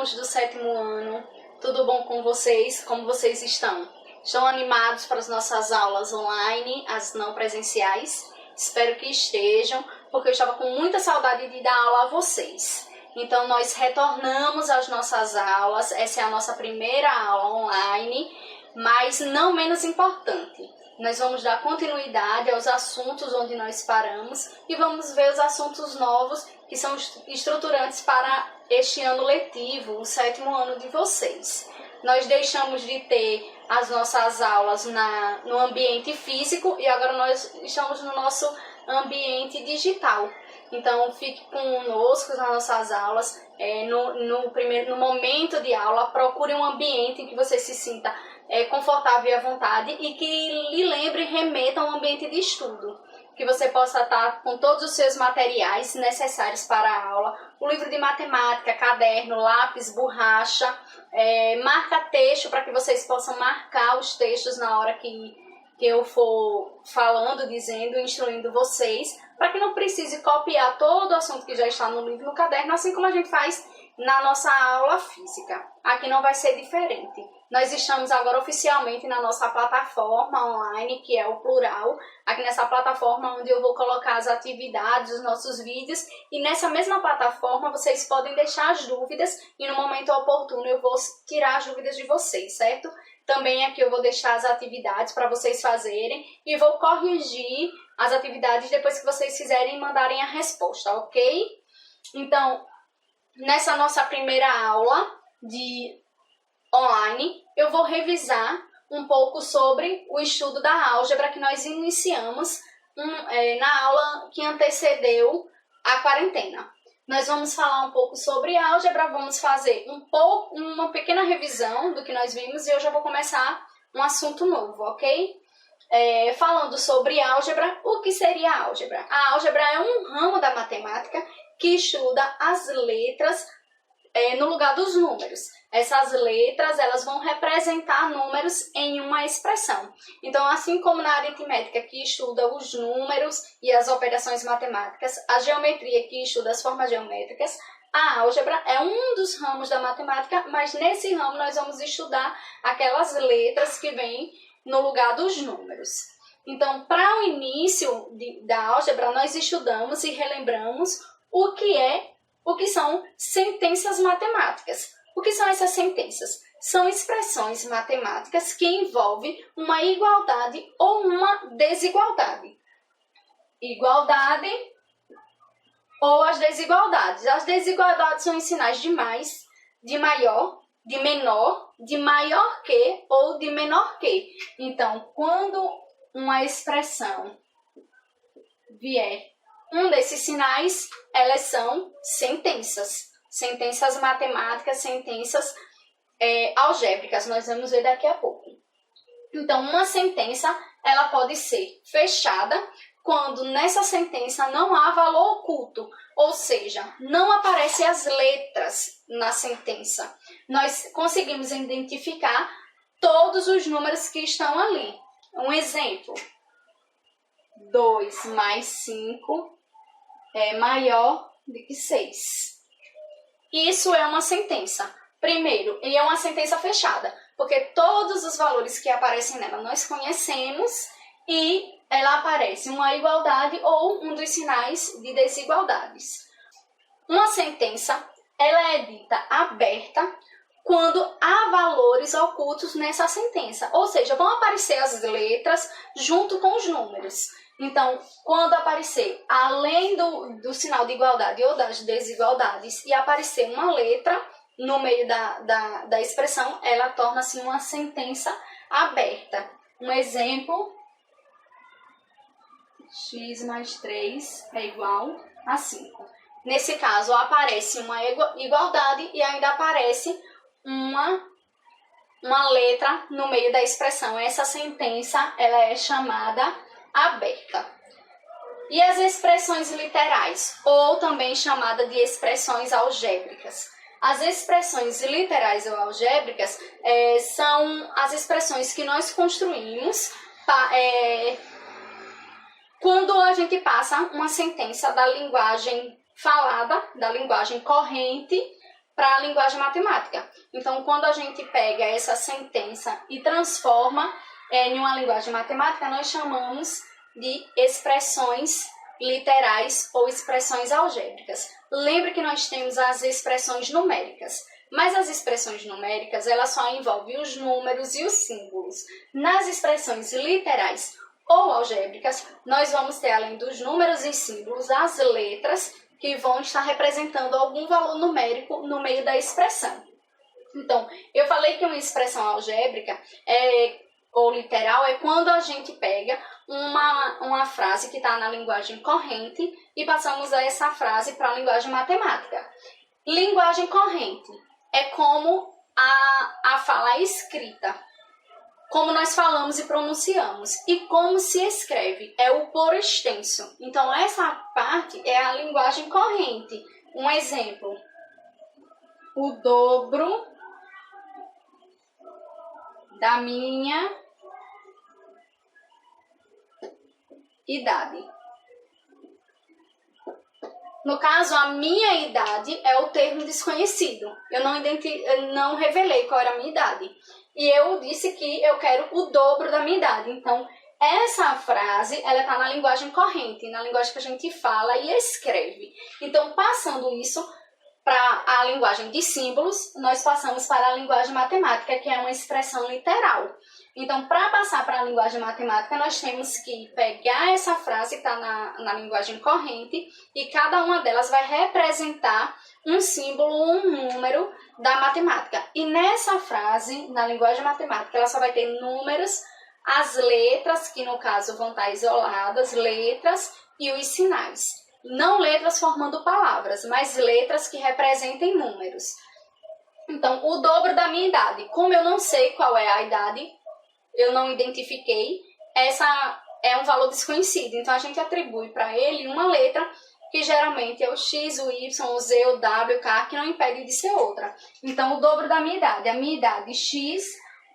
alunos do 7º ano, tudo bom com vocês? Como vocês estão? Estão animados para as nossas aulas online, as não presenciais? Espero que estejam, porque eu estava com muita saudade de dar aula a vocês. Então, nós retornamos às nossas aulas, essa é a nossa primeira aula online, mas não menos importante. Nós vamos dar continuidade aos assuntos onde nós paramos e vamos ver os assuntos novos que são estruturantes para este ano letivo, o 7º ano de vocês. Nós deixamos de ter as nossas aulas no ambiente físico e agora nós estamos no nosso ambiente digital. Então, fique conosco nas nossas aulas. No momento de aula, procure um ambiente em que você se sinta confortável e à vontade e que lhe lembre e remeta a um ambiente de estudo. Que você possa estar com todos os seus materiais necessários para a aula. O livro de matemática, caderno, lápis, borracha, marca-texto para que vocês possam marcar os textos na hora que eu for falando, dizendo, instruindo vocês, para que não precise copiar todo o assunto que já está no livro no caderno, assim como a gente faz na nossa aula física. Aqui não vai ser diferente. Nós estamos agora oficialmente na nossa plataforma online, que é o Plural, aqui nessa plataforma onde eu vou colocar as atividades, os nossos vídeos, e nessa mesma plataforma vocês podem deixar as dúvidas e no momento oportuno eu vou tirar as dúvidas de vocês, certo? Também aqui eu vou deixar as atividades para vocês fazerem e vou corrigir as atividades depois que vocês fizerem e mandarem a resposta, ok? Então, nessa nossa primeira aula de online, eu vou revisar um pouco sobre o estudo da álgebra que nós iniciamos na aula que antecedeu a quarentena. Nós vamos falar um pouco sobre álgebra, vamos fazer uma pequena revisão do que nós vimos e eu já vou começar um assunto novo, ok? Falando sobre álgebra, o que seria a álgebra? A álgebra é um ramo da matemática que estuda as letras no lugar dos números. Essas letras elas vão representar números em uma expressão. Então, assim como na aritmética que estuda os números e as operações matemáticas, a geometria que estuda as formas geométricas, a álgebra é um dos ramos da matemática, mas nesse ramo nós vamos estudar aquelas letras que vêm no lugar dos números. Então, para o início da álgebra, nós estudamos e relembramos o que são sentenças matemáticas. O que são essas sentenças? São expressões matemáticas que envolvem uma igualdade ou uma desigualdade. Igualdade ou as desigualdades. As desigualdades são em sinais de mais, de maior, de menor, de maior que ou de menor que. Então, quando uma expressão vier um desses sinais, elas são sentenças. Sentenças matemáticas, sentenças algébricas. Nós vamos ver daqui a pouco. Então, uma sentença ela pode ser fechada quando nessa sentença não há valor oculto, ou seja, não aparecem as letras na sentença. Nós conseguimos identificar todos os números que estão ali. Um exemplo, 2 mais 5 é maior do que 6. Isso é uma sentença. Primeiro, ele é uma sentença fechada, porque todos os valores que aparecem nela nós conhecemos e ela aparece uma igualdade ou um dos sinais de desigualdades. Uma sentença, ela é dita aberta quando há valores ocultos nessa sentença, ou seja, vão aparecer as letras junto com os números. Então, quando aparecer, além do sinal de igualdade ou das desigualdades, e aparecer uma letra no meio da expressão, ela torna-se uma sentença aberta. Um exemplo, x mais 3 é igual a 5. Nesse caso, aparece uma igualdade e ainda aparece uma letra no meio da expressão. Essa sentença ela é chamada aberta. E as expressões literais, ou também chamada de expressões algébricas. As expressões literais ou algébricas são as expressões que nós construímos quando a gente passa uma sentença da linguagem falada, da linguagem corrente, para a linguagem matemática. Então, quando a gente pega essa sentença e transforma em uma linguagem matemática, nós chamamos de expressões literais ou expressões algébricas. Lembre que nós temos as expressões numéricas, mas as expressões numéricas elas só envolvem os números e os símbolos. Nas expressões literais ou algébricas, nós vamos ter, além dos números e símbolos, as letras que vão estar representando algum valor numérico no meio da expressão. Então, eu falei que uma expressão algébrica ou literal é quando a gente pega uma frase que está na linguagem corrente e passamos essa frase para a linguagem matemática. Linguagem corrente é como a fala escrita, como nós falamos e pronunciamos, e como se escreve, é o por extenso. Então, essa parte é a linguagem corrente. Um exemplo, o dobro da minha idade. No caso, a minha idade é o termo desconhecido. Eu não revelei qual era a minha idade. E eu disse que eu quero o dobro da minha idade. Então, essa frase, ela está na linguagem corrente, na linguagem que a gente fala e escreve. Então, passando isso para a linguagem de símbolos, nós passamos para a linguagem matemática, que é uma expressão literal. Então, para passar para a linguagem matemática, nós temos que pegar essa frase que está na linguagem corrente e cada uma delas vai representar um símbolo, um número da matemática. E nessa frase, na linguagem matemática, ela só vai ter números, as letras, que no caso vão estar isoladas, letras e os sinais. Não letras formando palavras, mas letras que representem números. Então, o dobro da minha idade. Como eu não sei qual é a idade, eu não identifiquei, essa é um valor desconhecido. Então, a gente atribui para ele uma letra que geralmente é o X, o Y, o Z, o W, o K, que não impede de ser outra. Então, o dobro da minha idade. A minha idade, X,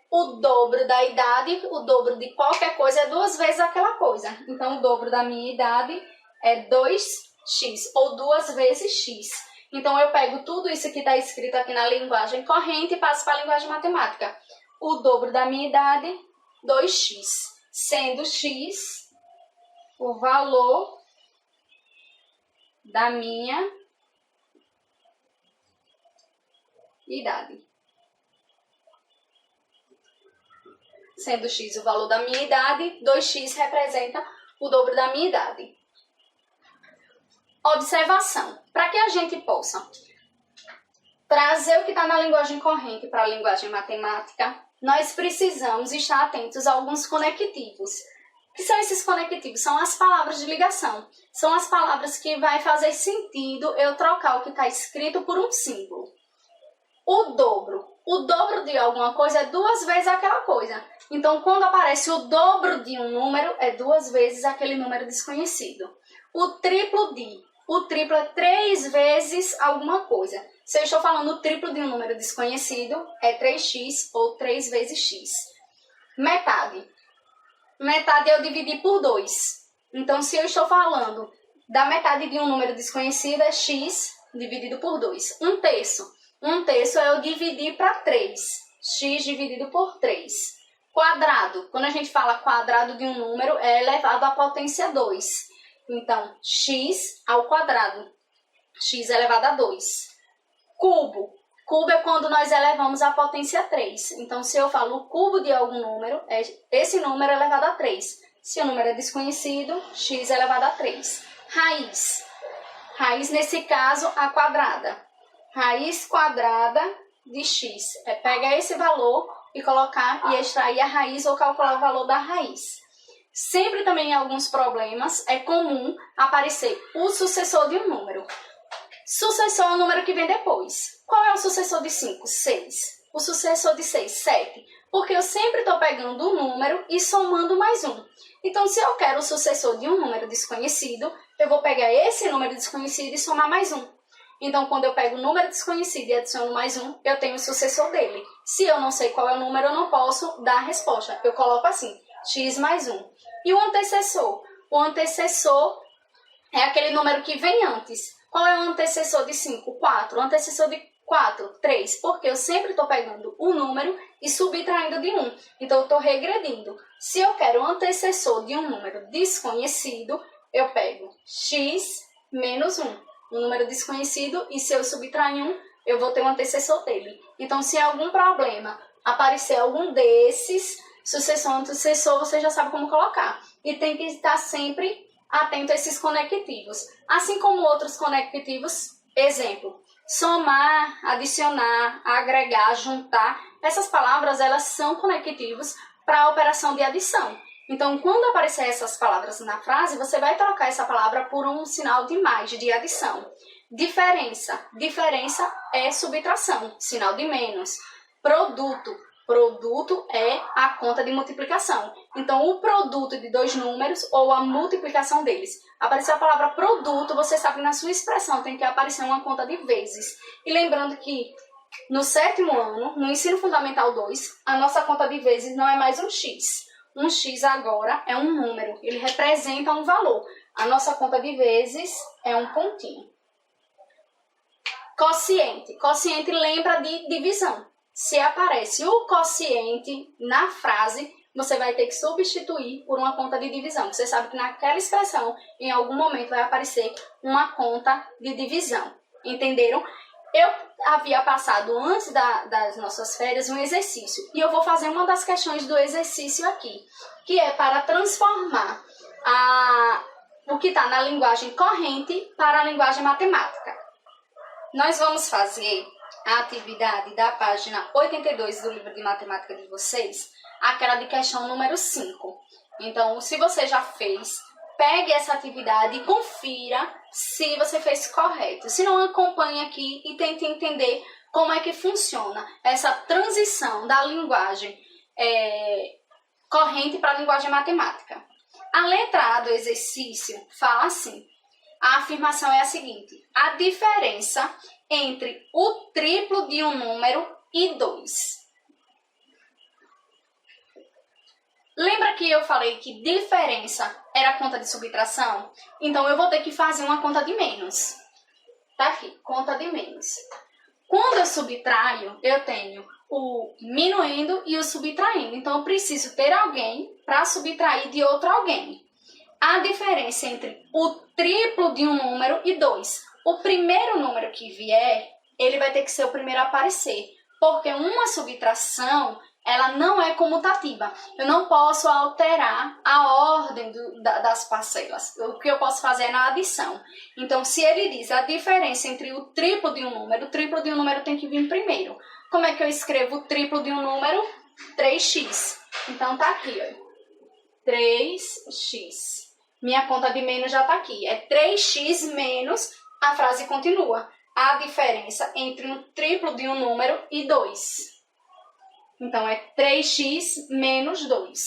o dobro da idade, o dobro de qualquer coisa é 2 vezes aquela coisa. Então, o dobro da minha idade é 2x, ou 2 vezes x. Então, eu pego tudo isso que está escrito aqui na linguagem corrente e passo para a linguagem matemática. O dobro da minha idade, 2x, sendo x o valor da minha idade. Sendo x o valor da minha idade, 2x representa o dobro da minha idade. Observação. Para que a gente possa trazer o que está na linguagem corrente para a linguagem matemática, nós precisamos estar atentos a alguns conectivos. O que são esses conectivos? São as palavras de ligação. São as palavras que vai fazer sentido eu trocar o que está escrito por um símbolo. O dobro de alguma coisa é 2 vezes aquela coisa. Então, quando aparece o dobro de um número, é 2 vezes aquele número desconhecido. O triplo é 3 vezes alguma coisa. Se eu estou falando o triplo de um número desconhecido, é 3x ou 3 vezes x. Metade eu dividi por 2. Então, se eu estou falando da metade de um número desconhecido, é x dividido por 2. Um terço é eu dividir para 3. X dividido por 3. Quadrado. Quando a gente fala quadrado de um número, é elevado à potência 2. Então, x ao quadrado. X elevado a 2. Cubo. Cubo é quando nós elevamos à potência 3. Então, se eu falo o cubo de algum número, esse número é elevado a 3. Se o número é desconhecido, x elevado a 3. Raiz. Raiz, nesse caso, a quadrada. Raiz quadrada de x. É pegar esse valor e colocar e extrair a raiz ou calcular o valor da raiz. Sempre também em alguns problemas é comum aparecer o sucessor de um número. Sucessor é o número que vem depois. Qual é o sucessor de 5? 6. O sucessor de 6? 7. Porque eu sempre estou pegando um número e somando mais um. Então, se eu quero o sucessor de um número desconhecido, eu vou pegar esse número desconhecido e somar mais um. Então, quando eu pego o número desconhecido e adiciono mais um, eu tenho o sucessor dele. Se eu não sei qual é o número, eu não posso dar a resposta. Eu coloco assim, x mais 1. E o antecessor? O antecessor é aquele número que vem antes. Qual é o antecessor de 5? 4. O antecessor de 4, 3, porque eu sempre estou pegando o número e subtraindo de 1. Então, eu estou regredindo. Se eu quero o antecessor de um número desconhecido, eu pego x menos 1, um número desconhecido, e se eu subtrair 1, eu vou ter o antecessor dele. Então, se algum problema aparecer algum desses, sucessor, antecessor, você já sabe como colocar. E tem que estar sempre atento a esses conectivos. Assim como outros conectivos, exemplo, somar, adicionar, agregar, juntar. Essas palavras, elas são conectivos para a operação de adição. Então, quando aparecer essas palavras na frase, você vai trocar essa palavra por um sinal de mais, de adição. Diferença. Diferença é subtração, sinal de menos. Produto. Produto é a conta de multiplicação. Então, o produto de dois números ou a multiplicação deles. Apareceu a palavra produto, você sabe que na sua expressão tem que aparecer uma conta de vezes. E lembrando que no 7º ano, no ensino fundamental 2, a nossa conta de vezes não é mais um x. Um x agora é um número, ele representa um valor. A nossa conta de vezes é um pontinho. Quociente. Quociente lembra de divisão. Se aparece o quociente na frase, você vai ter que substituir por uma conta de divisão. Você sabe que naquela expressão, em algum momento, vai aparecer uma conta de divisão. Entenderam? Eu havia passado, antes das nossas férias, um exercício. E eu vou fazer uma das questões do exercício aqui, que é para transformar o que está na linguagem corrente para a linguagem matemática. Nós vamos fazer a atividade da página 82 do livro de matemática de vocês, aquela de questão número 5. Então, se você já fez, pegue essa atividade e confira se você fez correto. Se não, acompanhe aqui e tente entender como é que funciona essa transição da linguagem corrente para a linguagem matemática. A letra A do exercício fala assim. A afirmação é a seguinte: a diferença entre o triplo de um número e 2. Lembra que eu falei que diferença era conta de subtração? Então, eu vou ter que fazer uma conta de menos. Tá aqui, conta de menos. Quando eu subtraio, eu tenho o minuindo e o subtraindo. Então, eu preciso ter alguém para subtrair de outro alguém. A diferença entre o triplo de um número e 2. O primeiro número que vier, ele vai ter que ser o primeiro a aparecer. Porque uma subtração, ela não é comutativa. Eu não posso alterar a ordem das parcelas. O que eu posso fazer é na adição. Então, se ele diz a diferença entre o triplo de um número tem que vir primeiro. Como é que eu escrevo o triplo de um número? 3x. Então, tá aqui, ó. 3x. Minha conta de menos já está aqui. É 3x menos, a frase continua. A diferença entre um triplo de um número e 2. Então, é 3x menos 2.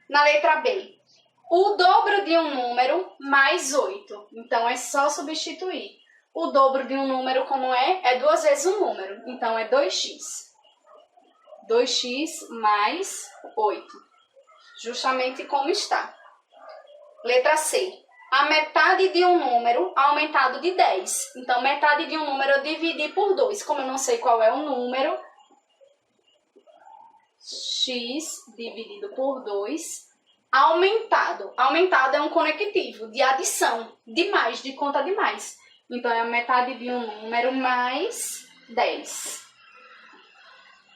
Na letra B, o dobro de um número mais 8. Então, é só substituir. O dobro de um número, como é? É 2 vezes um número. Então, é 2x. 2x mais 8. Justamente como está. Letra C. A metade de um número aumentado de 10. Então, metade de um número eu dividi por 2. Como eu não sei qual é o número, x dividido por 2, aumentado. Aumentado é um conectivo de adição, de mais, de conta de mais. Então, é a metade de um número mais 10.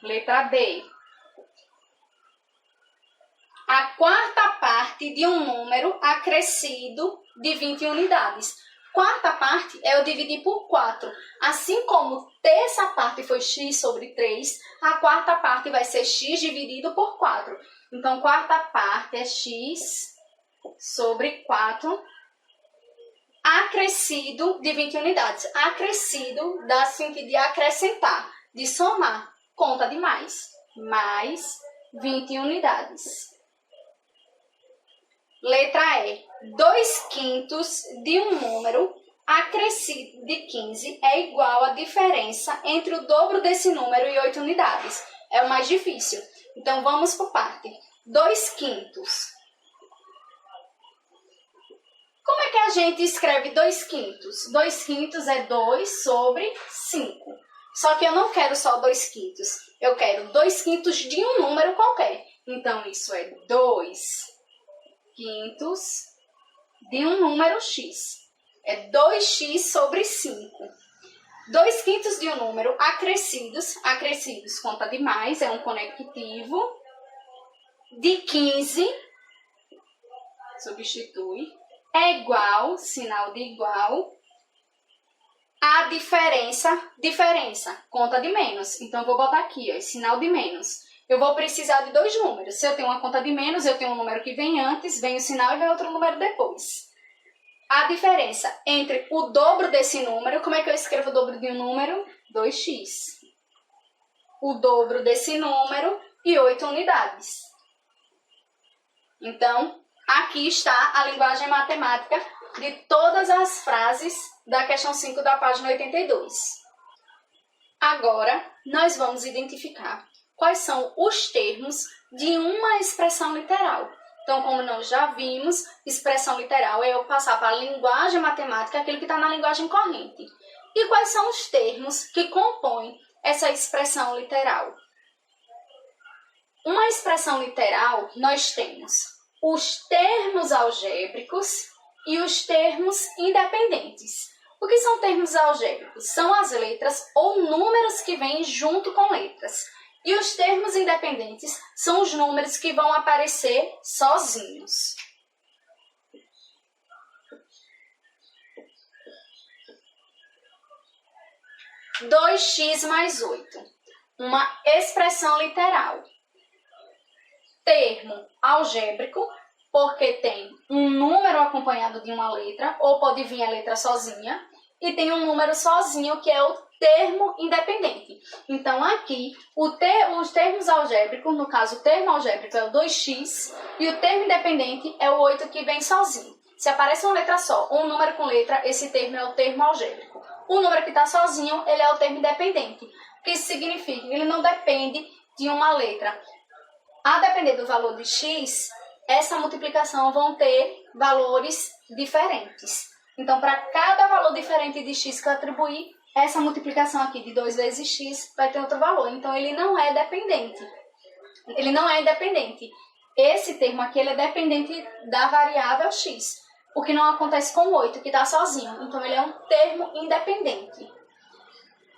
Letra D. A quarta parte de um número acrescido de 20 unidades. Quarta parte é eu dividir por 4. Assim como terça parte foi x sobre 3, a quarta parte vai ser x dividido por 4. Então, quarta parte é x sobre 4, acrescido de 20 unidades. Acrescido dá sentido de acrescentar, de somar. Conta de mais 20 unidades. Letra E. 2/5 de um número acrescido de 15 é igual à diferença entre o dobro desse número e 8 unidades. É o mais difícil. Então, vamos por parte. 2/5. Como é que a gente escreve 2/5? 2/5 é 2 sobre 5. Só que eu não quero só 2/5. Eu quero 2/5 de um número qualquer. Então, isso é 2/5 de um número x. É 2x sobre 5. 2/5 de um número acrescidos. Acrescidos conta de mais, é um conectivo. De 15, substitui, é igual, sinal de igual, a diferença, conta de menos. Então, eu vou botar aqui, ó, sinal de menos. Eu vou precisar de 2 números. Se eu tenho uma conta de menos, eu tenho um número que vem antes, vem o sinal e vem outro número depois. A diferença entre o dobro desse número, como é que eu escrevo o dobro de um número? 2x. O dobro desse número e 8 unidades. Então, aqui está a linguagem matemática de todas as frases da questão 5 da página 82. Agora, nós vamos identificar quais são os termos de uma expressão literal. Então, como nós já vimos, expressão literal é eu passar para a linguagem matemática aquilo que está na linguagem corrente. E quais são os termos que compõem essa expressão literal? Uma expressão literal, nós temos os termos algébricos e os termos independentes. O que são termos algébricos? São as letras ou números que vêm junto com letras. E os termos independentes são os números que vão aparecer sozinhos. Dois x mais 8. Uma expressão literal. Termo algébrico, porque tem um número acompanhado de uma letra, ou pode vir a letra sozinha, e tem um número sozinho, que é o termo independente. Então, aqui, os termos algébricos, no caso, o termo algébrico é o 2x, e o termo independente é o 8 que vem sozinho. Se aparece uma letra só, ou um número com letra, esse termo é o termo algébrico. O número que está sozinho, ele é o termo independente. O que isso significa? Ele não depende de uma letra. A depender do valor de x, essa multiplicação vão ter valores diferentes. Então, para cada valor diferente de x que eu atribuir, essa multiplicação aqui de 2 vezes x vai ter outro valor. Então, ele não é dependente. Ele não é independente. Esse termo aqui ele é dependente da variável x, o que não acontece com o 8, que está sozinho. Então, ele é um termo independente.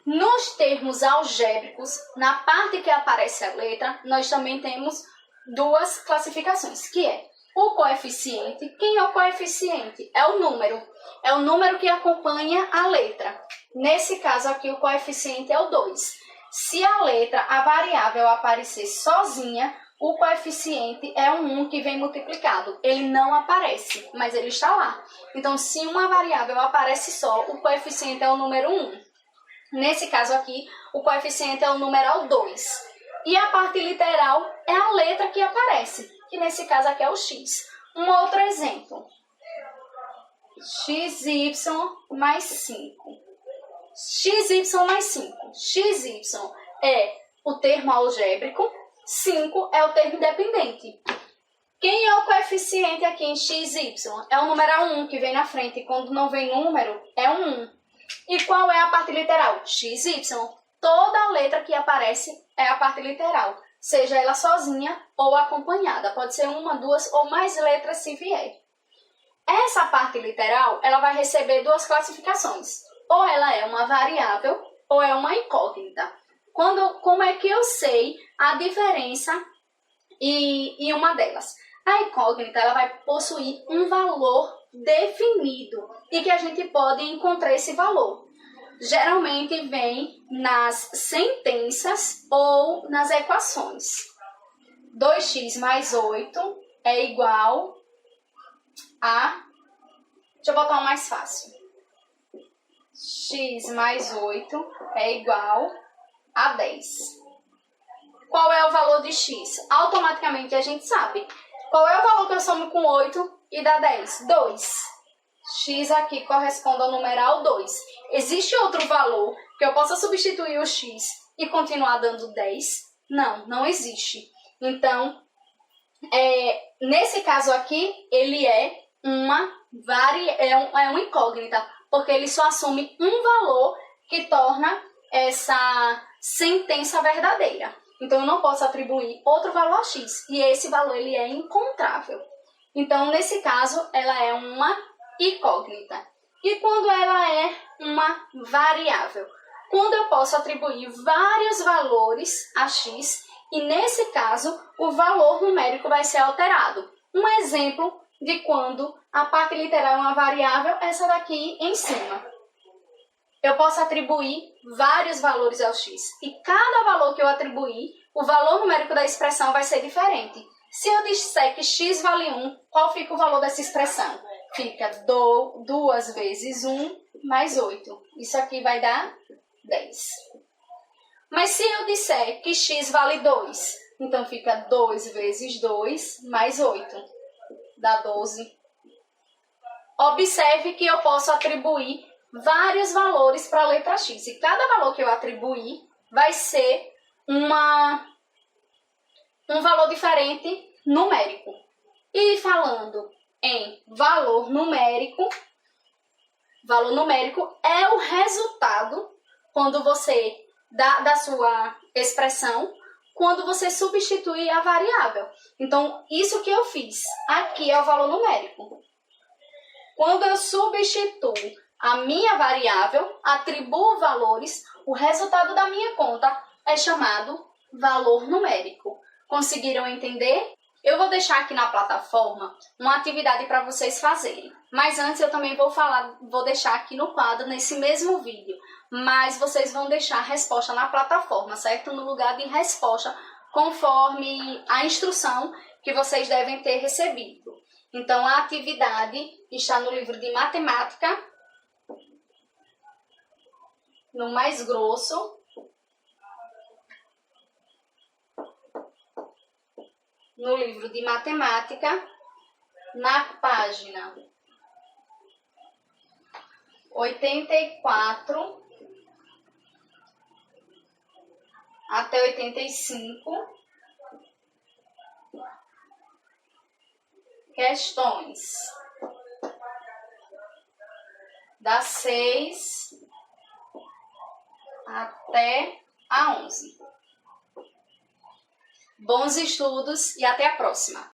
Nos termos algébricos, na parte que aparece a letra, nós também temos duas classificações, que é o coeficiente. Quem é o coeficiente? É o número. É o número que acompanha a letra. Nesse caso aqui, o coeficiente é o 2. Se a letra, a variável, aparecer sozinha, o coeficiente é um 1 que vem multiplicado. Ele não aparece, mas ele está lá. Então, se uma variável aparece só, o coeficiente é o número 1. Nesse caso aqui, o coeficiente é o numeral 2. E a parte literal é a letra que aparece, que nesse caso aqui é o x. Um outro exemplo. xy mais 5. xy mais 5. xy é o termo algébrico, 5 é o termo independente. Quem é o coeficiente aqui em xy? É o numeral 1 que vem na frente. Quando não vem número, é um 1. E qual é a parte literal? xy. Toda letra que aparece é a parte literal, seja ela sozinha ou acompanhada. Pode ser uma, duas ou mais letras se vier. Essa parte literal, ela vai receber duas classificações. Ou ela é uma variável ou é uma incógnita. Como é que eu sei a diferença em uma delas? A incógnita ela vai possuir um valor definido e que a gente pode encontrar esse valor. Geralmente vem nas sentenças ou nas equações. 2x mais 8 é igual a... Deixa eu botar um mais fácil. X mais 8 é igual a 10. Qual é o valor de x? Automaticamente a gente sabe. Qual é o valor que eu somo com 8 e dá 10? 2. X aqui corresponde ao numeral 2. Existe outro valor que eu possa substituir o x e continuar dando 10? Não, não existe. Então, nesse caso aqui, ele é uma incógnita, porque ele só assume um valor que torna essa sentença verdadeira. Então, eu não posso atribuir outro valor a x. E esse valor ele é encontrável. Então, nesse caso, ela é uma incógnita. E quando ela é uma variável? Quando eu posso atribuir vários valores a x e, nesse caso, o valor numérico vai ser alterado. Um exemplo de quando a parte literal é uma variável, essa daqui em cima. Eu posso atribuir vários valores ao x. E cada valor que eu atribuir, o valor numérico da expressão vai ser diferente. Se eu disser que x vale 1, qual fica o valor dessa expressão? Fica 2 vezes 1 mais 8. Isso aqui vai dar 10. Mas se eu disser que x vale 2, então fica 2 vezes 2 mais 8. Dá 12. Observe que eu posso atribuir vários valores para a letra x. E cada valor que eu atribuir vai ser um valor diferente numérico. E falando em valor numérico é o resultado quando você da sua expressão, quando você substitui a variável. Então, isso que eu fiz aqui é o valor numérico. Quando eu substituo a minha variável, atribuo valores, o resultado da minha conta é chamado valor numérico. Conseguiram entender? Eu vou deixar aqui na plataforma uma atividade para vocês fazerem. Mas antes eu também vou deixar aqui no quadro, nesse mesmo vídeo. Mas vocês vão deixar a resposta na plataforma, certo? No lugar de resposta, conforme a instrução que vocês devem ter recebido. Então, a atividade está no livro de matemática, no mais grosso. No livro de matemática, na página 84 até 85, questões das 6 até a 11. Bons estudos e até a próxima!